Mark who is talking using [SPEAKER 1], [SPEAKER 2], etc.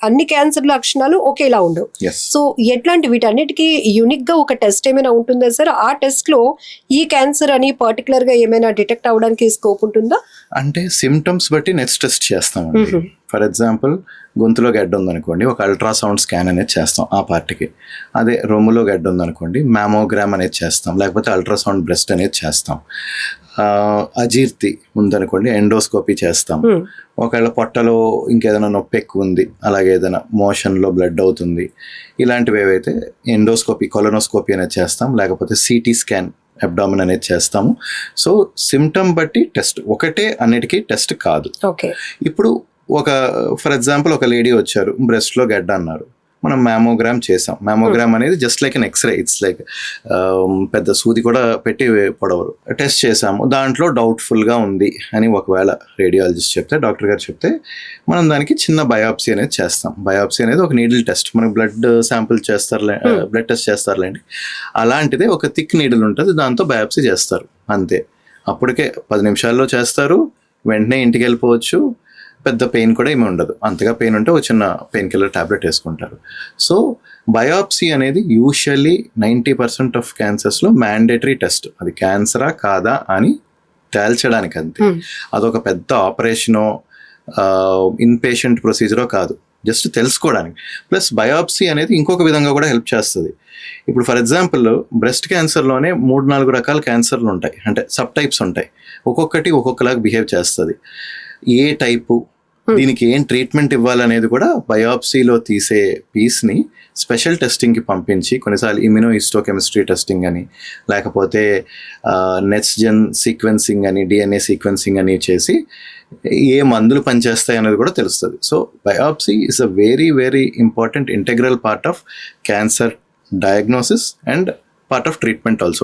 [SPEAKER 1] అన్ని క్యాన్సర్ లక్షణాలు ఒకేలా ఉండవు. సో ఎట్లాంటి వీటన్నిటికీ యూనిక్ గా ఒక టెస్ట్ ఏమైనా ఉంటుందా సార్? ఆ టెస్ట్ లో ఈ క్యాన్సర్ అని పర్టికులర్ గా ఏమైనా డిటెక్ట్ అవడానికి స్కోప్ ఉంటుందా?
[SPEAKER 2] అంటే సిమ్టమ్స్ బట్టి నెక్స్ట్ టెస్ట్ చేస్తామండి. ఫర్ ఎగ్జాంపుల్ గొంతులో గడ్డ ఉందనుకోండి, ఒక అల్ట్రాసౌండ్ స్కాన్ అనేది చేస్తాం ఆ పార్ట్కి. అదే రొమ్ములో గడ్డ ఉందనుకోండి, మ్యామోగ్రామ్ అనేది చేస్తాం, లేకపోతే అల్ట్రాసౌండ్ బ్రెస్ట్ అనేది చేస్తాం. అజీర్తి ఉందనుకోండి, ఎండోస్కోపీ చేస్తాం. ఒకవేళ పొట్టలో ఇంకేదైనా నొప్పి ఎక్కువ ఉంది, అలాగే ఏదైనా మోషన్లో బ్లడ్ అవుతుంది, ఇలాంటివి ఏవైతే ఎండోస్కోపీ, కొలనోస్కోపీ అనేది చేస్తాం, లేకపోతే సిటీ స్కాన్ అబ్డామిన్ అనేది చేస్తాము. సో సిమ్టమ్ బట్టి టెస్ట్, ఒకటే అన్నిటికీ టెస్ట్ కాదు. ఇప్పుడు ఫర్ ఎగ్జాంపుల్ ఒక లేడీ వచ్చారు, బ్రెస్ట్లో గడ్డ అన్నారు, మనం మ్యామోగ్రామ్ చేసాం. మ్యామోగ్రామ్ అనేది just like an x-ray, it's like పెద్ద సూది కూడా పెట్టి పొడవరు. టెస్ట్ చేసాము, దాంట్లో డౌట్ఫుల్గా ఉంది అని ఒకవేళ రేడియాలజిస్ట్ చెప్తే, డాక్టర్ గారు చెప్తే, మనం దానికి చిన్న బయాప్సీ అనేది చేస్తాం. బయాప్సీ అనేది ఒక నీడిల్ టెస్ట్, మనకి బ్లడ్ శాంపిల్ చేస్తారు, బ్లడ్ టెస్ట్ చేస్తారులేండి, అలాంటిదే ఒక థిక్ నీడిల్ ఉంటుంది, దాంతో బయాప్సీ చేస్తారు అంతే. అప్పటికే 10 నిమిషాల్లో చేస్తారు, వెంటనే ఇంటికి వెళ్ళిపోవచ్చు. పెద్ద పెయిన్ కూడా ఏమి ఉండదు. అంతగా పెయిన్ ఉంటే ఒక చిన్న పెయిన్ కిల్లర్ టాబ్లెట్ వేసుకుంటారు. సో బయాప్సీ అనేది యూజువల్లీ 90% ఆఫ్ క్యాన్సర్స్లో మ్యాండేటరీ టెస్ట్. అది క్యాన్సరా కాదా అని తేల్చడానికి అంతే. అదొక పెద్ద ఆపరేషనో ఇన్పేషెంట్ ప్రొసీజరో కాదు, జస్ట్ తెలుసుకోవడానికి. ప్లస్ బయాప్సీ అనేది ఇంకొక విధంగా కూడా హెల్ప్ చేస్తుంది. ఇప్పుడు ఫర్ ఎగ్జాంపుల్ బ్రెస్ట్ క్యాన్సర్లోనే 3-4 రకాల క్యాన్సర్లు ఉంటాయి, అంటే సబ్ టైప్స్ ఉంటాయి. ఒక్కొక్కటి ఒక్కొక్కలాగా బిహేవ్ చేస్తుంది. ఏ టైపు, దీనికి ఏం ట్రీట్మెంట్ ఇవ్వాలనేది కూడా బయాప్సీలో తీసే పీస్ని స్పెషల్ టెస్టింగ్కి పంపించి, కొన్నిసార్లు ఇమ్యునోహిస్టోకెమిస్ట్రీ టెస్టింగ్ అని, లేకపోతే నెక్స్ట్ జెన్ సీక్వెన్సింగ్ అని, డిఎన్ఏ సీక్వెన్సింగ్ అని చేసి ఏ మందులు పనిచేస్తాయి అనేది కూడా తెలుస్తుంది. So biopsy is a very very important integral part of cancer diagnosis and part of treatment also.